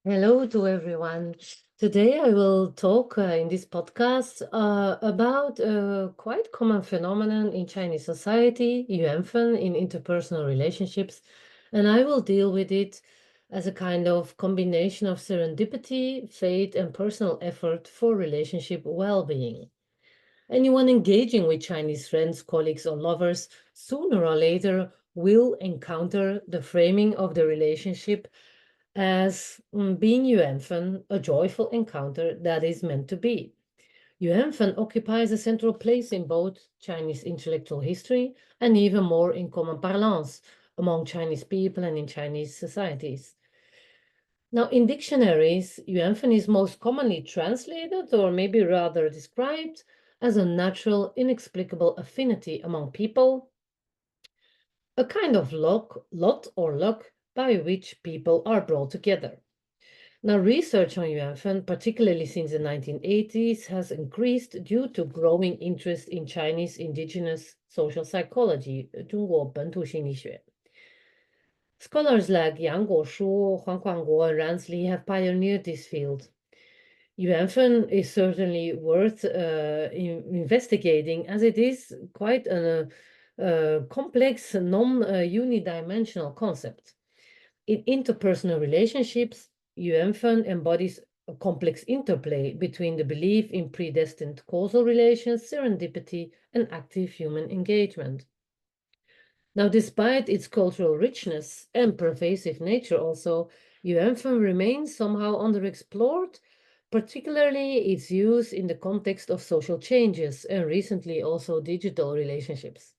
Hello to everyone. Today I will talk in this podcast about a quite common phenomenon in Chinese society, Yuanfen in interpersonal relationships, and I will deal with it as a kind of combination of serendipity, fate, and personal effort for relationship well-being. Anyone engaging with Chinese friends, colleagues, or lovers sooner or later will encounter the framing of the relationship as being Yuanfen, a joyful encounter that is meant to be. Yuanfen occupies a central place in both Chinese intellectual history and even more in common parlance among Chinese people and in Chinese societies. Now, in dictionaries, Yuanfen is most commonly translated, or maybe rather described, as a natural, inexplicable affinity among people, a kind of lot or luck by which people are brought together. Now, research on Yuanfen, particularly since the 1980s, has increased due to growing interest in Chinese indigenous social psychology, 中国本土心理学. Scholars like Yang Guoshu, Huang Guangguo, and Ransley have pioneered this field. Yuanfen is certainly worth investigating, as it is quite a complex, non-unidimensional concept. In interpersonal relationships, Yuanfen embodies a complex interplay between the belief in predestined causal relations, serendipity, and active human engagement. Now, despite its cultural richness and pervasive nature also, Yuanfen remains somehow underexplored, particularly its use in the context of social changes and recently also digital relationships.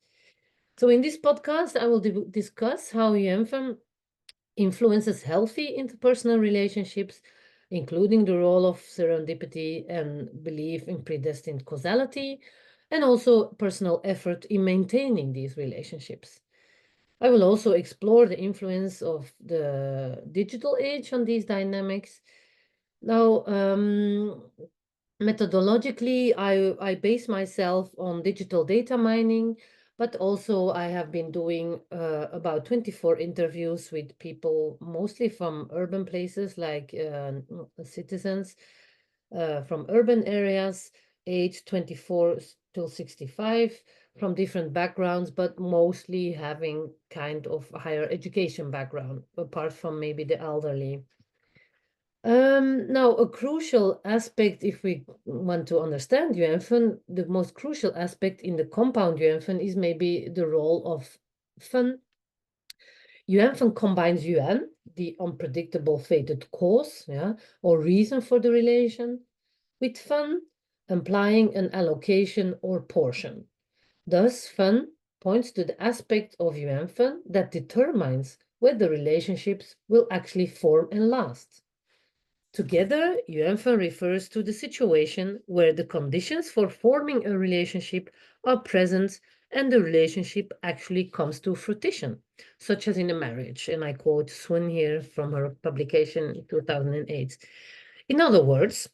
So in this podcast, I will discuss how Yuanfen influences healthy interpersonal relationships, including the role of serendipity and belief in predestined causality, and also personal effort in maintaining these relationships. I will also explore the influence of the digital age on these dynamics. Now, methodologically, I base myself on digital data mining, but also I have been doing about 24 interviews with people, mostly from urban places like citizens from urban areas, aged 24 till 65, from different backgrounds, but mostly having kind of a higher education background, apart from maybe the elderly. Now, a crucial aspect, if we want to understand Yuanfen, the most crucial aspect in the compound Yuanfen is maybe the role of Fen. Yuanfen combines Yuan, the unpredictable fated cause, yeah, or reason for the relation, with Fen, implying an allocation or portion. Thus, Fen points to the aspect of Yuanfen that determines whether relationships will actually form and last. Together, Yuanfen refers to the situation where the conditions for forming a relationship are present and the relationship actually comes to fruition, such as in a marriage. And I quote Sun here from her publication in 2008. In other words,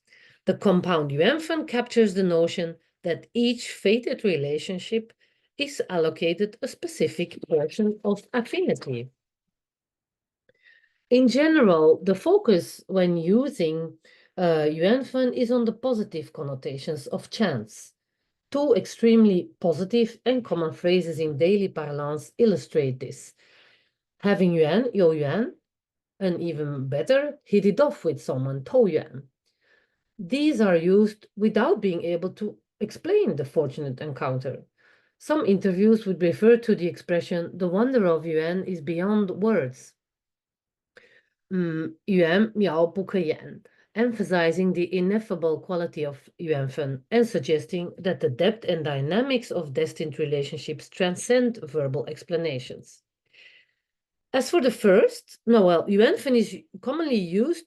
the compound Yuanfen captures the notion that each fated relationship is allocated a specific portion of affinity. In general, the focus when using Yuanfen is on the positive connotations of chance. Two extremely positive and common phrases in daily parlance illustrate this. Having Yuan, Yo Yuan, and even better, hit it off with someone, To Yuan. These are used without being able to explain the fortunate encounter. Some interviews would refer to the expression, the wonder of Yuan is beyond words. Yuan Miao Bu Ke Yan, emphasizing the ineffable quality of Yuanfen and suggesting that the depth and dynamics of destined relationships transcend verbal explanations. As for the first, Yuanfen is commonly used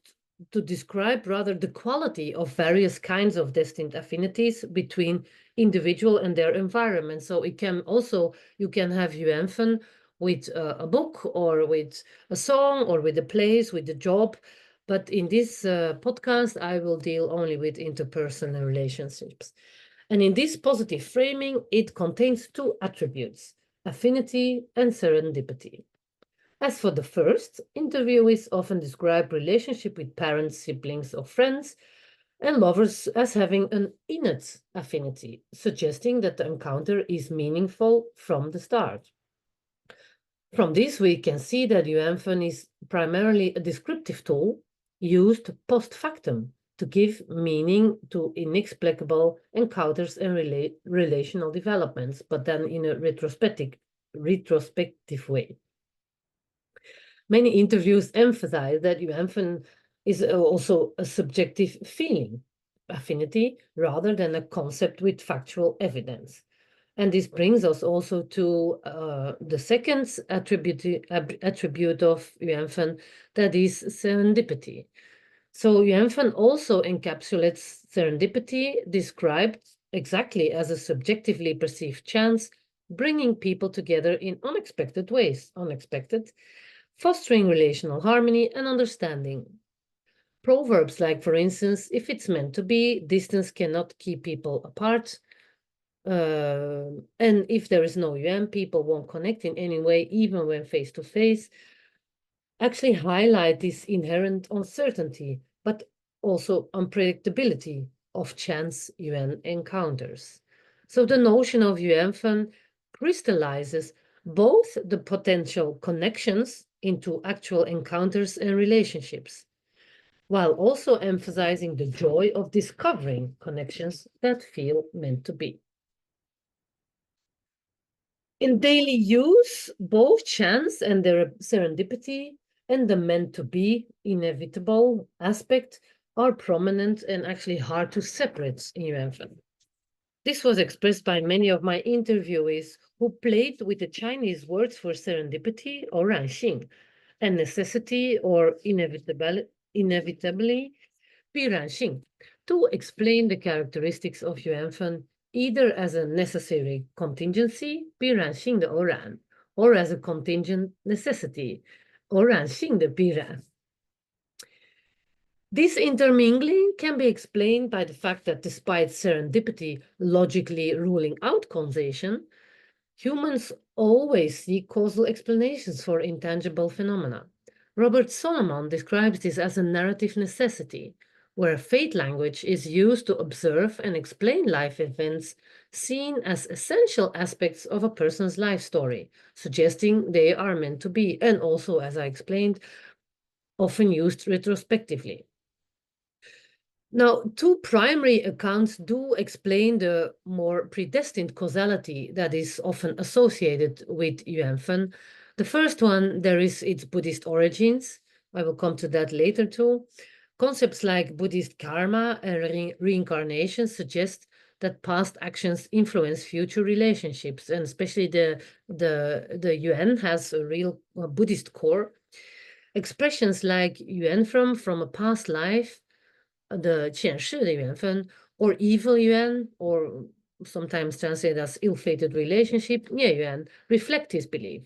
to describe rather the quality of various kinds of destined affinities between individual and their environment. So it can also, you can have Yuanfen with a book or with a song or with a place, with a job. But in this podcast, I will deal only with interpersonal relationships. And in this positive framing, it contains two attributes, affinity and serendipity. As for the first, interviewees often describe relationship with parents, siblings, or friends, and lovers as having an innate affinity, suggesting that the encounter is meaningful from the start. From this, we can see that Yuanfen is primarily a descriptive tool used post factum to give meaning to inexplicable encounters and relational developments, but then in a retrospective way. Many interviews emphasize that Yuanfen is also a subjective feeling, affinity, rather than a concept with factual evidence. And this brings us also to the second attribute of Yuanfen, that is serendipity. So Yuanfen also encapsulates serendipity, described exactly as a subjectively perceived chance, bringing people together in unexpected ways, fostering relational harmony and understanding. Proverbs like, for instance, if it's meant to be, distance cannot keep people apart. And if there is no Yuan, people won't connect in any way, even when face to face, actually highlight this inherent uncertainty, but also unpredictability of chance Yuan encounters. So the notion of Yuanfen crystallizes both the potential connections into actual encounters and relationships, while also emphasizing the joy of discovering connections that feel meant to be. In daily use, both chance and their serendipity and the meant to be inevitable aspect are prominent and actually hard to separate in Yuanfen. This was expressed by many of my interviewees who played with the Chinese words for serendipity or ranxing, and necessity or inevitably, 必然性, to explain the characteristics of Yuanfen either as a necessary contingency, 必然性的偶然, or as a contingent necessity, 偶然性的必然. This intermingling can be explained by the fact that despite serendipity logically ruling out causation, humans always seek causal explanations for intangible phenomena. Robert Solomon describes this as a narrative necessity, where fate language is used to observe and explain life events seen as essential aspects of a person's life story, suggesting they are meant to be, and also, as I explained, often used retrospectively. Now, two primary accounts do explain the more predestined causality that is often associated with Yuanfen. The first one, there is its Buddhist origins. I will come to that later too. Concepts like Buddhist karma and reincarnation suggest that past actions influence future relationships, and especially the Yuan has a real Buddhist core. Expressions like Yuan from a past life, the 前世的缘分, or evil yuan, or sometimes translated as ill-fated relationship, 孽缘, reflect his belief.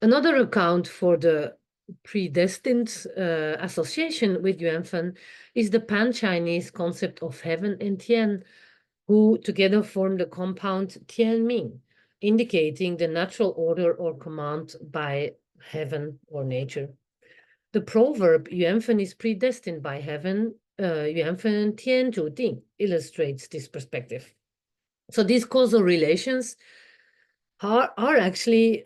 Another account for the predestined association with Yuanfen is the pan-Chinese concept of heaven and tian, who together form the compound tianming, indicating the natural order or command by heaven or nature. The proverb Yuanfen is predestined by heaven, Yuanfen tian zhu ding, illustrates this perspective. So these causal relations are actually,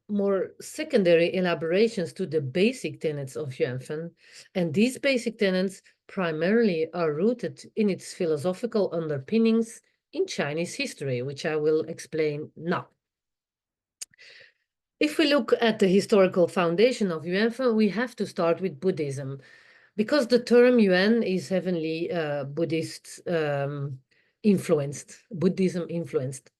more secondary elaborations to the basic tenets of Yuanfen. And these basic tenets primarily are rooted in its philosophical underpinnings in Chinese history, which I will explain now. If we look at the historical foundation of Yuanfen, we have to start with Buddhism, because the term Yuan is heavily Buddhist influenced, Buddhism influenced.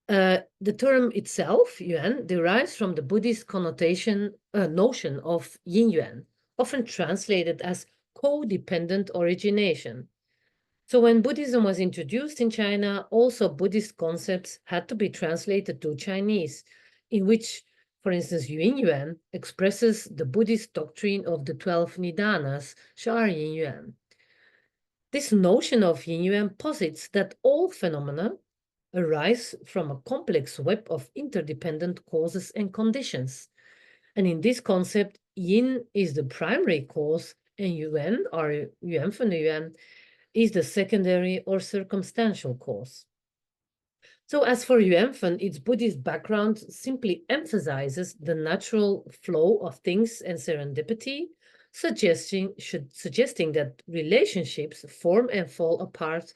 The term itself, Yuan, derives from the Buddhist notion of yin yuan, often translated as codependent origination. So when Buddhism was introduced in China, also Buddhist concepts had to be translated to Chinese, in which, for instance, Yin Yuan expresses the Buddhist doctrine of the 12 Nidanas, 12 Yin Yuan. This notion of Yin Yuan posits that all phenomena, arise from a complex web of interdependent causes and conditions. And in this concept, yin is the primary cause, and yuan, or Yuanfen yuan, is the secondary or circumstantial cause. So as for Yuanfen, its Buddhist background simply emphasizes the natural flow of things and serendipity, suggesting that relationships form and fall apart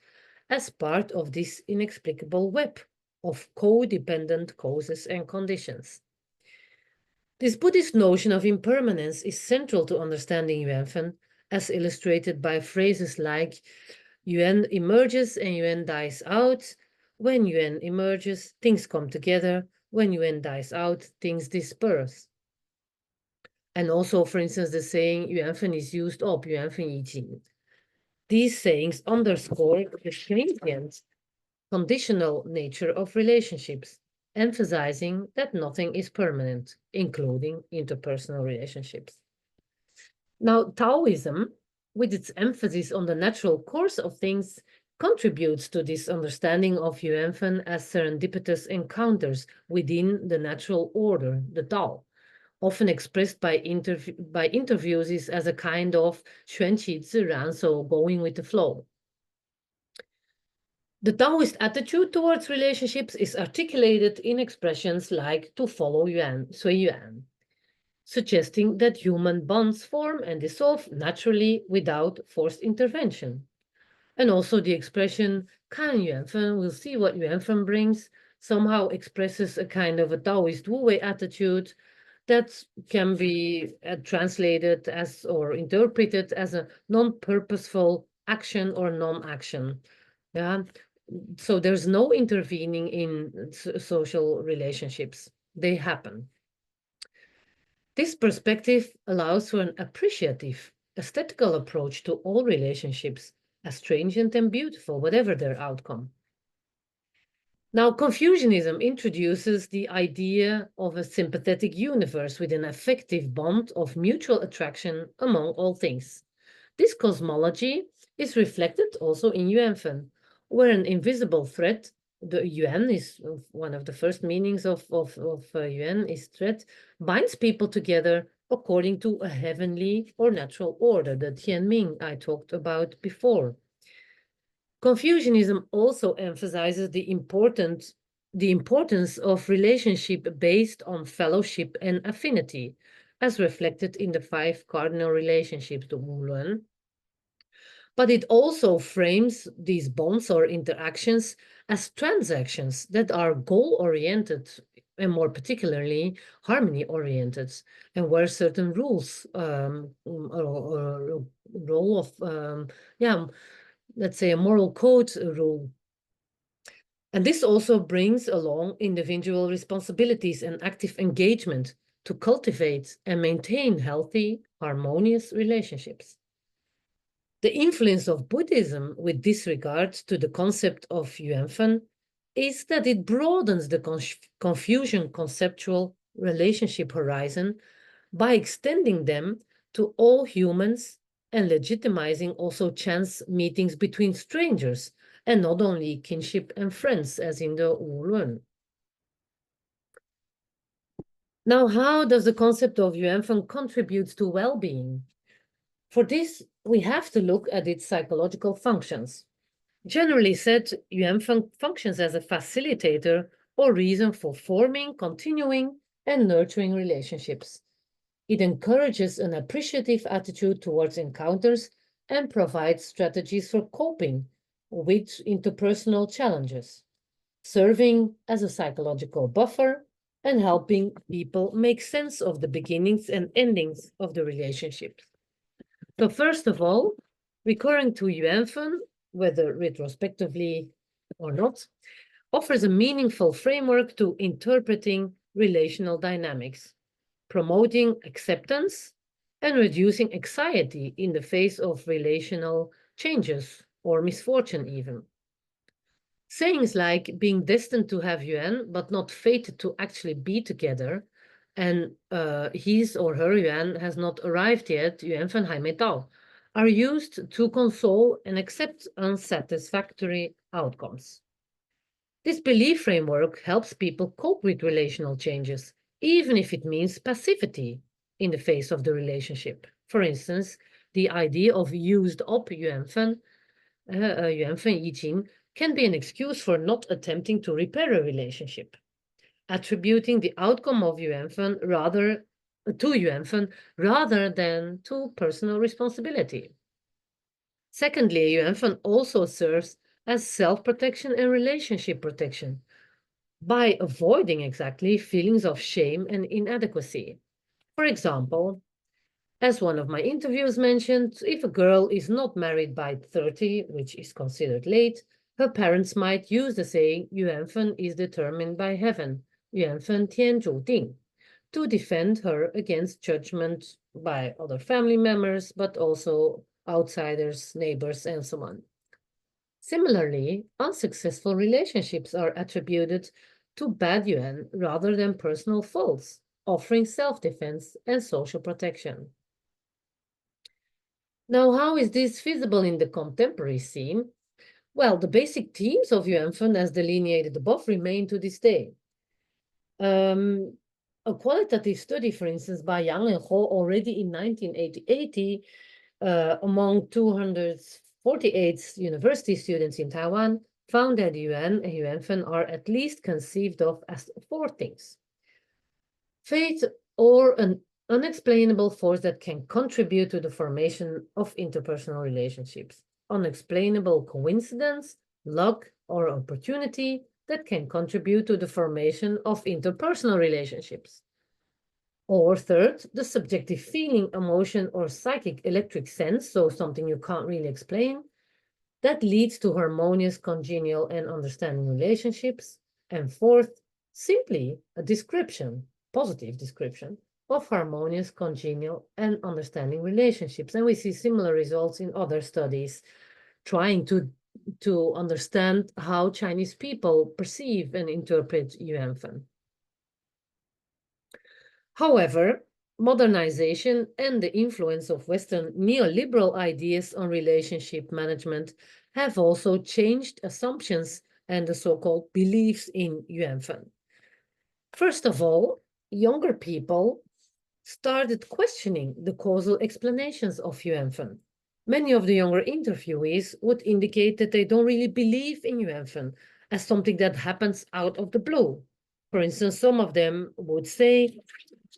as part of this inexplicable web of codependent causes and conditions. This Buddhist notion of impermanence is central to understanding Yuanfen, as illustrated by phrases like Yuan emerges and Yuan dies out. When Yuan emerges, things come together. When Yuan dies out, things disperse. And also, for instance, the saying Yuanfen is used up, Yuanfen yi. These sayings underscore the transient, conditional nature of relationships, emphasizing that nothing is permanent, including interpersonal relationships. Now, Taoism, with its emphasis on the natural course of things, contributes to this understanding of Yuanfen as serendipitous encounters within the natural order, the Tao, often expressed by interviews as a kind of 顺其自然, so going with the flow. The Taoist attitude towards relationships is articulated in expressions like to follow Yuan, 随缘, suggesting that human bonds form and dissolve naturally without forced intervention. And also the expression 看缘分, we'll see what 缘分 brings, somehow expresses a kind of a Taoist Wu-wei attitude that can be translated as or interpreted as a non-purposeful action or non-action. Yeah? So there's no intervening in social relationships. They happen. This perspective allows for an appreciative, aesthetical approach to all relationships, as transient and beautiful, whatever their outcome. Now, Confucianism introduces the idea of a sympathetic universe with an affective bond of mutual attraction among all things. This cosmology is reflected also in Yuanfen, where an invisible thread, the Yuan is one of the first meanings of Yuan is thread, binds people together according to a heavenly or natural order, the Tianming I talked about before. Confucianism also emphasizes the importance of relationship based on fellowship and affinity, as reflected in the 5 cardinal relationships, the Wulen. But it also frames these bonds or interactions as transactions that are goal-oriented and more particularly harmony-oriented, and where certain rules or role of, let's say a moral code rule. And this also brings along individual responsibilities and active engagement to cultivate and maintain healthy, harmonious relationships. The influence of Buddhism with disregard to the concept of Yuanfen is that it broadens the Confucian conceptual relationship horizon by extending them to all humans and legitimizing also chance meetings between strangers and not only kinship and friends as in the Wulun. Now, how does the concept of Yuanfen contribute to well-being? For this, we have to look at its psychological functions. Generally said, Yuanfen functions as a facilitator or reason for forming, continuing, and nurturing relationships. It encourages an appreciative attitude towards encounters and provides strategies for coping with interpersonal challenges, serving as a psychological buffer and helping people make sense of the beginnings and endings of the relationships. So first of all, recurring to Yuanfen, whether retrospectively or not, offers a meaningful framework to interpreting relational dynamics, promoting acceptance and reducing anxiety in the face of relational changes or misfortune even. Sayings like being destined to have Yuan, but not fated to actually be together, and his or her Yuan has not arrived yet, Yuanfen还没到, are used to console and accept unsatisfactory outcomes. This belief framework helps people cope with relational changes, even if it means passivity in the face of the relationship. For instance, the idea of used up Yuanfen, Yuanfen can be an excuse for not attempting to repair a relationship, attributing the outcome of Yuanfen rather than to personal responsibility. Secondly, Yuanfen also serves as self-protection and relationship protection by avoiding exactly feelings of shame and inadequacy. For example, as one of my interviews mentioned, if a girl is not married by 30, which is considered late, her parents might use the saying, 缘分 is determined by heaven, 缘分天注定, to defend her against judgment by other family members, but also outsiders, neighbors, and so on. Similarly, unsuccessful relationships are attributed to bad yuan rather than personal faults, offering self-defense and social protection. Now, how is this feasible in the contemporary scene? Well, the basic themes of Yuanfen, as delineated above, remain to this day. A qualitative study, for instance, by Yang and Ho already in 1980 among 248 university students in Taiwan found that Yuan and Yuanfen are at least conceived of as four things. Fate or an unexplainable force that can contribute to the formation of interpersonal relationships. Unexplainable coincidence, luck, or opportunity that can contribute to the formation of interpersonal relationships. Or third, the subjective feeling, emotion, or psychic electric sense, so something you can't really explain, that leads to harmonious, congenial, and understanding relationships. And fourth, simply a description, positive description, of harmonious, congenial, and understanding relationships. And we see similar results in other studies trying to understand how Chinese people perceive and interpret Yuanfen. However, modernization and the influence of Western neoliberal ideas on relationship management have also changed assumptions and the so-called beliefs in Yuanfen. First of all, younger people started questioning the causal explanations of Yuanfen. Many of the younger interviewees would indicate that they don't really believe in Yuanfen as something that happens out of the blue. For instance, some of them would say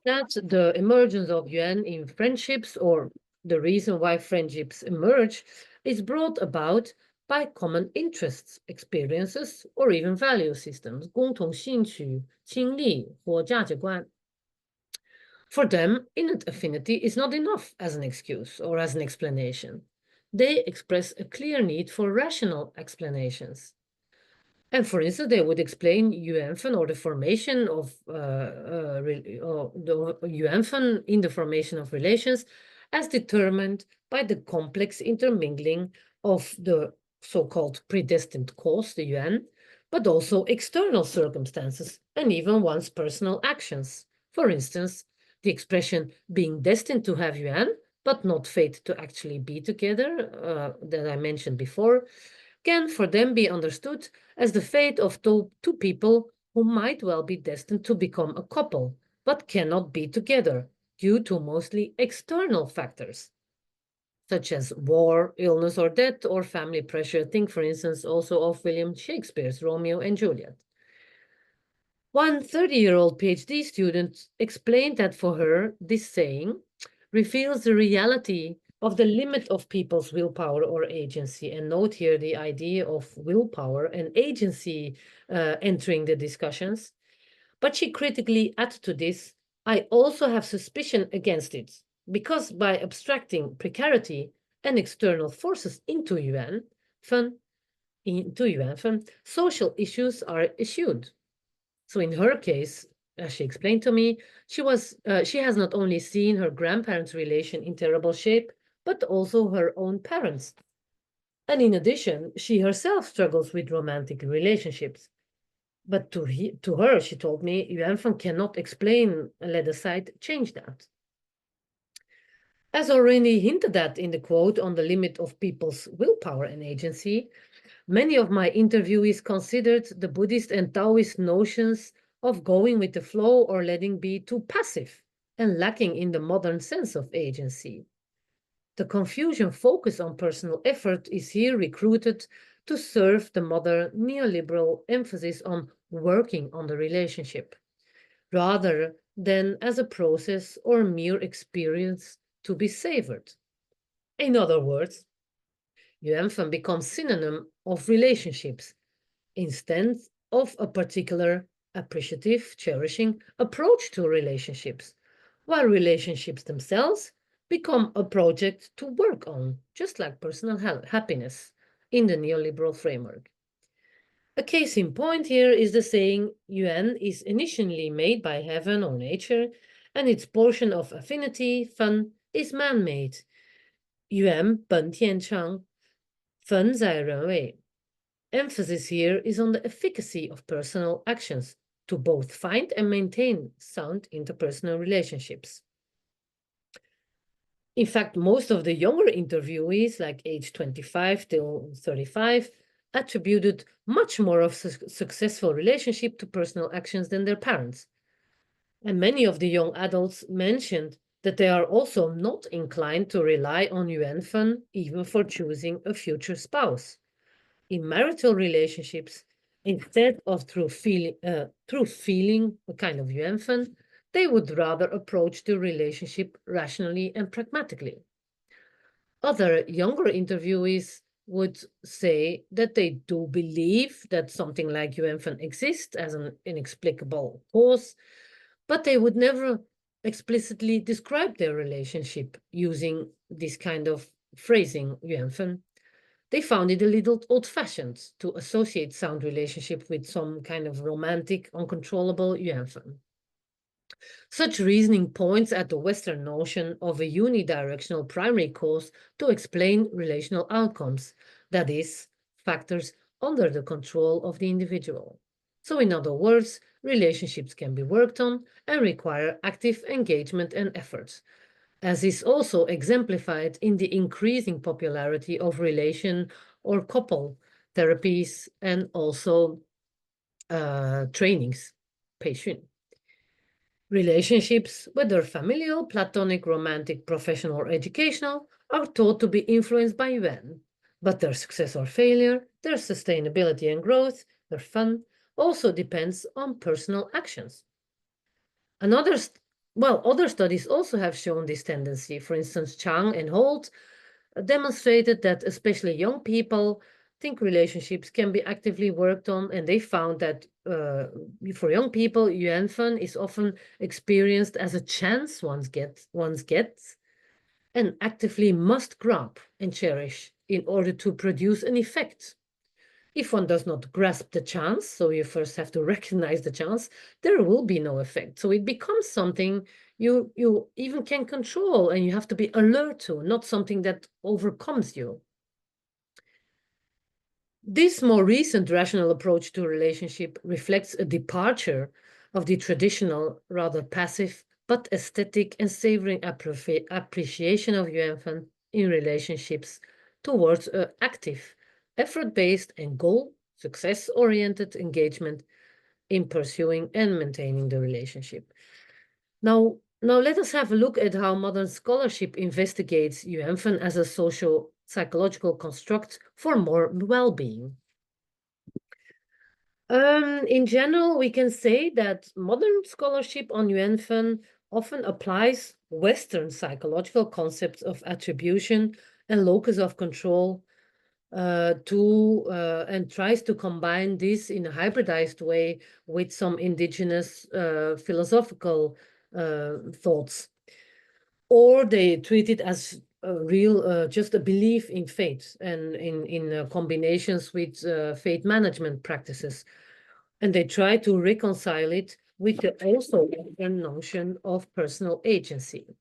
that the emergence of Yuan in friendships, or the reason why friendships emerge, is brought about by common interests, experiences, or even value systems, 共同兴趣、经历或价值观. For them, innate affinity is not enough as an excuse or as an explanation. They express a clear need for rational explanations. And for instance, they would explain Yuanfen or the formation of the Yuanfen in the formation of relations as determined by the complex intermingling of the so-called predestined cause, the Yuan, but also external circumstances and even one's personal actions. For instance, the expression being destined to have Yuan, but not fate to actually be together, that I mentioned before, can for them be understood as the fate of two people who might well be destined to become a couple, but cannot be together due to mostly external factors, such as war, illness or death, or family pressure. Think, for instance, also of William Shakespeare's Romeo and Juliet. One 30-year-old PhD student explained that for her, this saying reveals the reality of the limit of people's willpower or agency. And note here the idea of willpower and agency entering the discussions. But she critically added to this, I also have suspicion against it, because by abstracting precarity and external forces into Yuanfen, social issues are issued. So in her case, as she explained to me, she has not only seen her grandparents' relation in terrible shape, but also her own parents. And in addition, she herself struggles with romantic relationships. But to her, she told me, Yuanfen cannot explain, let aside, change that. As already hinted at in the quote on the limit of people's willpower and agency, Many of my interviewees considered the Buddhist and Taoist notions of going with the flow or letting be too passive and lacking in the modern sense of agency. The Confucian focus on personal effort is here recruited to serve the modern neoliberal emphasis on working on the relationship, rather than as a process or mere experience to be savored. In other words, Yuanfen becomes synonym of relationships instead of a particular appreciative, cherishing approach to relationships, while relationships themselves become a project to work on, just like personal happiness in the neoliberal framework. A case in point here is the saying, Yuan is initially made by heaven or nature, and its portion of affinity, fun, is man-made. Yuan 本天长, 分在人为. Emphasis here is on the efficacy of personal actions to both find and maintain sound interpersonal relationships. In fact, most of the younger interviewees, like age 25 till 35, attributed much more of successful relationship to personal actions than their parents. And many of the young adults mentioned that they are also not inclined to rely on Yuanfen even for choosing a future spouse. In marital relationships, instead of through feeling a kind of Yuanfen, they would rather approach the relationship rationally and pragmatically. Other younger interviewees would say that they do believe that something like Yuanfen exists as an inexplicable cause, but they would never explicitly describe their relationship using this kind of phrasing, Yuanfen. They found it a little old-fashioned to associate sound relationship with some kind of romantic, uncontrollable Yuanfen. Such reasoning points at the Western notion of a unidirectional primary cause to explain relational outcomes, that is, factors under the control of the individual. So in other words, relationships can be worked on and require active engagement and efforts, as is also exemplified in the increasing popularity of relation or couple therapies and also trainings, 培训. Relationships, whether familial, platonic, romantic, professional, or educational, are thought to be influenced by Yuan, but their success or failure, their sustainability and growth, their fun, also depends on personal actions. Other studies also have shown this tendency. For instance, Chang and Holt demonstrated that especially young people think relationships can be actively worked on, and they found that for young people, Yuanfen is often experienced as a chance one gets and actively must grab and cherish in order to produce an effect. If one does not grasp the chance, so you first have to recognize the chance, there will be no effect. So it becomes something you even can control and you have to be alert to, not something that overcomes you. This more recent rational approach to relationship reflects a departure of the traditional, rather passive, but aesthetic and savoring appreciation of Yuanfen in relationships towards an active, effort-based and goal, success-oriented engagement in pursuing and maintaining the relationship. Now let us have a look at how modern scholarship investigates Yuanfen as a socio-psychological construct for more well-being. In general, we can say that modern scholarship on Yuanfen often applies Western psychological concepts of attribution and locus of control and tries to combine this in a hybridized way with some indigenous philosophical thoughts. Or they treat it as a real, just a belief in fate and in combinations with fate management practices. And they try to reconcile it with the also Western notion of personal agency.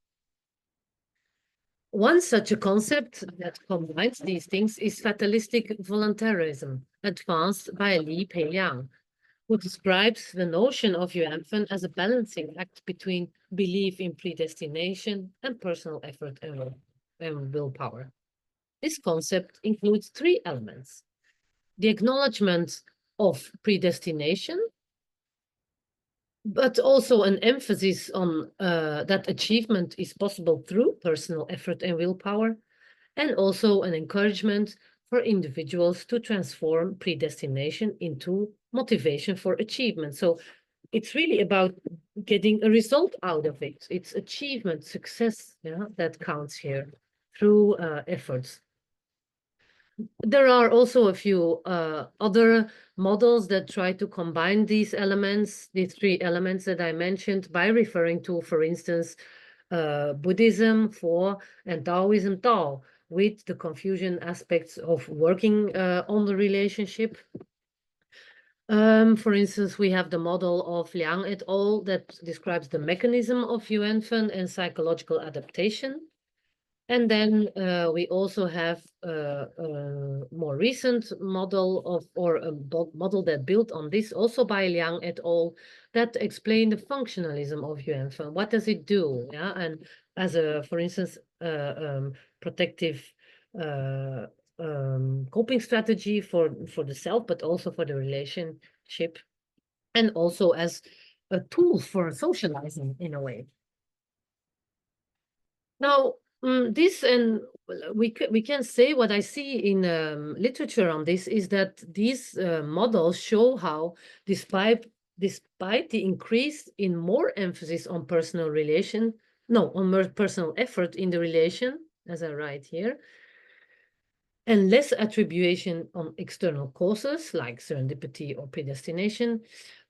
One such a concept that combines these things is fatalistic voluntarism, advanced by Li Peiliang, who describes the notion of Yuanfen as a balancing act between belief in predestination and personal effort and willpower. This concept includes three elements: the acknowledgement of predestination, but also an emphasis on that achievement is possible through personal effort and willpower, and also an encouragement for individuals to transform predestination into motivation for achievement. So it's really about getting a result out of it. It's achievement, success, that counts here through efforts. There are also a few other models that try to combine these elements, these three elements that I mentioned, by referring to, for instance, Buddhism, Thur, and Taoism, Tao, with the Confucian aspects of working on the relationship. For instance, we have the model of Liang et al. That describes the mechanism of Yuanfen and psychological adaptation. And then we also have a more recent model or a model that built on this, also by Liang et al., that explain the functionalism of Yuanfen. What does it do? Yeah, and as a, for instance, protective coping strategy for the self, but also for the relationship, and also as a tool for socializing in a way. Now, this, and we can say what I see in literature on this is that these models show how, despite the increase in more emphasis on personal effort in the relation, as I write here, and less attribution on external causes like serendipity or predestination,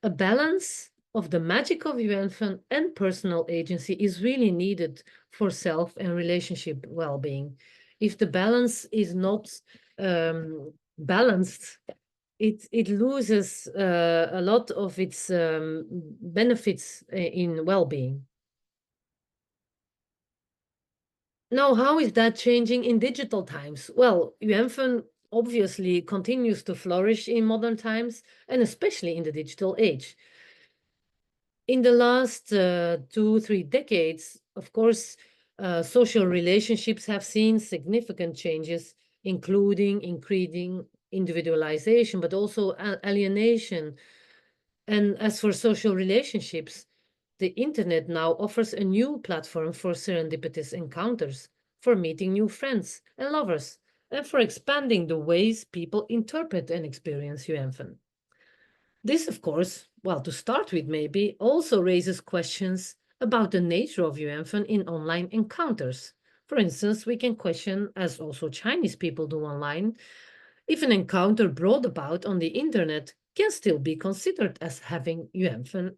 a balance of the magic of Yuanfen and personal agency is really needed for self and relationship well-being. If the balance is not balanced, it loses a lot of its benefits in well-being. Now, how is that changing in digital times? Well, Yuanfen obviously continues to flourish in modern times, and especially in the digital age. In the last 2-3 decades, of course, social relationships have seen significant changes, including increasing individualization, but also alienation. And as for social relationships, the internet now offers a new platform for serendipitous encounters, for meeting new friends and lovers, and for expanding the ways people interpret and experience Yuanfen. This, of course, well, to start with maybe, also raises questions about the nature of Yuanfen in online encounters. For instance, we can question, as also Chinese people do online, if an encounter brought about on the internet can still be considered as having Yuanfen.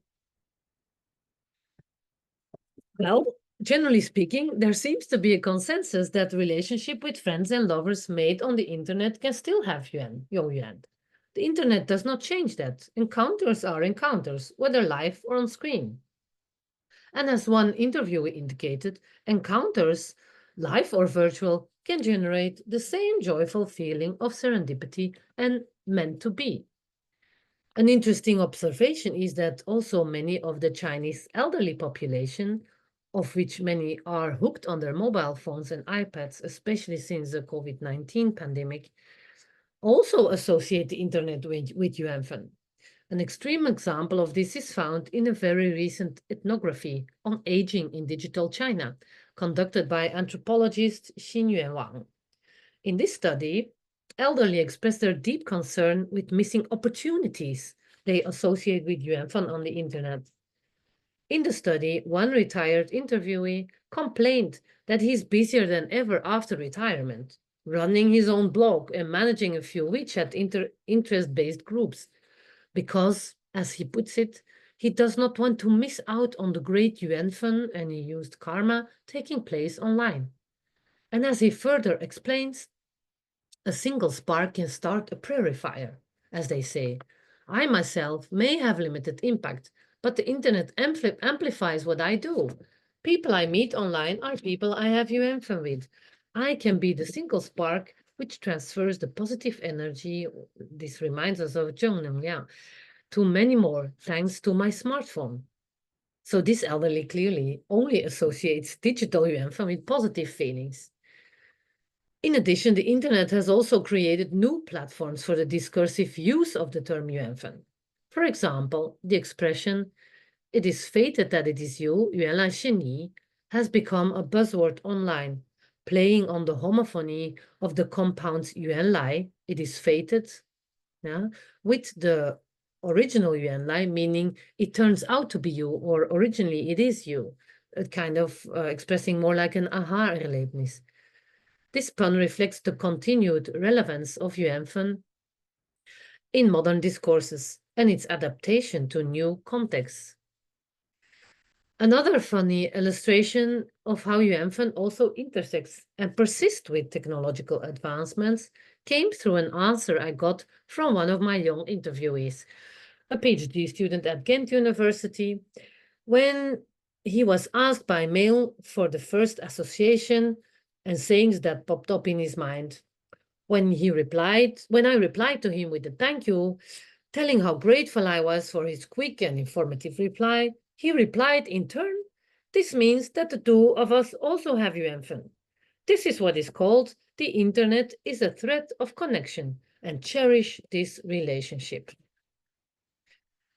Well, generally speaking, there seems to be a consensus that relationship with friends and lovers made on the internet can still have Yuan. The internet does not change that. Encounters are encounters, whether live or on screen. And as one interviewer indicated, encounters, live or virtual, can generate the same joyful feeling of serendipity and meant to be. An interesting observation is that also many of the Chinese elderly population, of which many are hooked on their mobile phones and iPads, especially since the COVID-19 pandemic, also associate the internet with Yuanfen. An extreme example of this is found in a very recent ethnography on aging in digital China, conducted by anthropologist Xinyuan Wang. In this study, elderly expressed their deep concern with missing opportunities they associate with Yuanfen on the internet. In the study, one retired interviewee complained that he's busier than ever after retirement, running his own blog and managing a few WeChat interest-based groups, because, as he puts it, he does not want to miss out on the great Yuanfen, and he used karma, taking place online. And as he further explains, a single spark can start a prairie fire, as they say. I myself may have limited impact, but the internet amplifies what I do. People I meet online are people I have Yuanfen with. I can be the single spark which transfers the positive energy, this reminds us of Zheng Liang, to many more thanks to my smartphone. So this elderly clearly only associates digital Yuanfen with positive feelings. In addition, the internet has also created new platforms for the discursive use of the term Yuanfen. For example, the expression, "it is fated that it is you," 原来是你, has become a buzzword online, playing on the homophony of the compounds 原来, it is fated, yeah, with the original 原来, meaning it turns out to be you, or originally it is you, kind of expressing more like an aha-erlebnis. This pun reflects the continued relevance of Yuanfen in modern discourses and its adaptation to new contexts. Another funny illustration of how Yuanfen also intersects and persists with technological advancements came through an answer I got from one of my young interviewees, a PhD student at Ghent University, when he was asked by mail for the first association and sayings that popped up in his mind. When I replied to him with a thank you, telling how grateful I was for his quick and informative reply, he replied in turn, "This means that the two of us also have Yuanfen. This is what is called the internet is a thread of connection, and cherish this relationship."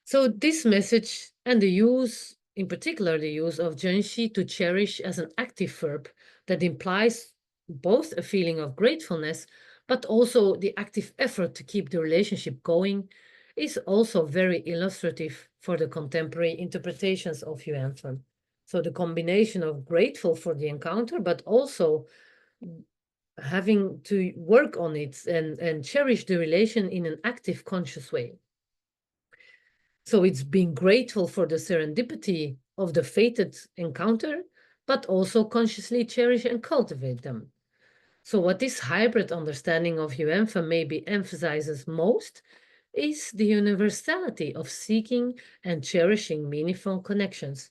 So this message and the use, in particular the use of Junshi, to cherish, as an active verb that implies both a feeling of gratefulness but also the active effort to keep the relationship going, is also very illustrative for the contemporary interpretations of Yuanfen. So the combination of grateful for the encounter, but also having to work on it and cherish the relation in an active, conscious way. So it's being grateful for the serendipity of the fated encounter, but also consciously cherish and cultivate them. So what this hybrid understanding of Yuanfen maybe emphasizes most is the universality of seeking and cherishing meaningful connections,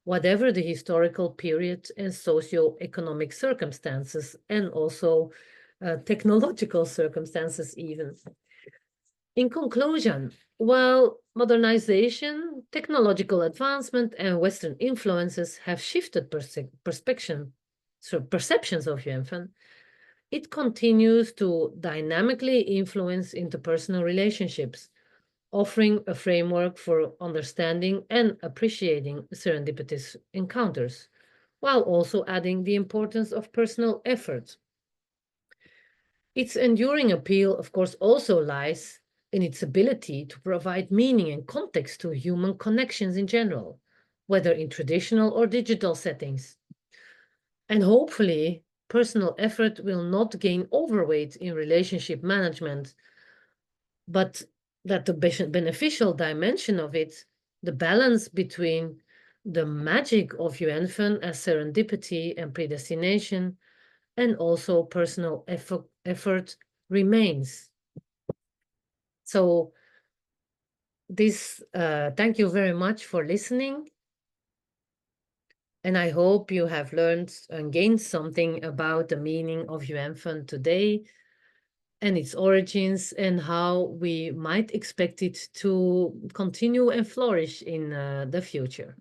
whatever the historical period and socio-economic circumstances, and also technological circumstances even. In conclusion, while modernization, technological advancement, and Western influences have shifted perceptions of Yuanfen, it continues to dynamically influence interpersonal relationships, offering a framework for understanding and appreciating serendipitous encounters, while also adding the importance of personal effort. Its enduring appeal, of course, also lies in its ability to provide meaning and context to human connections in general, whether in traditional or digital settings. And hopefully, personal effort will not gain overweight in relationship management, but that the beneficial dimension of it, the balance between the magic of Yuanfen as serendipity and predestination, and also personal effort remains. So thank you very much for listening. And I hope you have learned and gained something about the meaning of Yuanfen today and its origins and how we might expect it to continue and flourish in the future.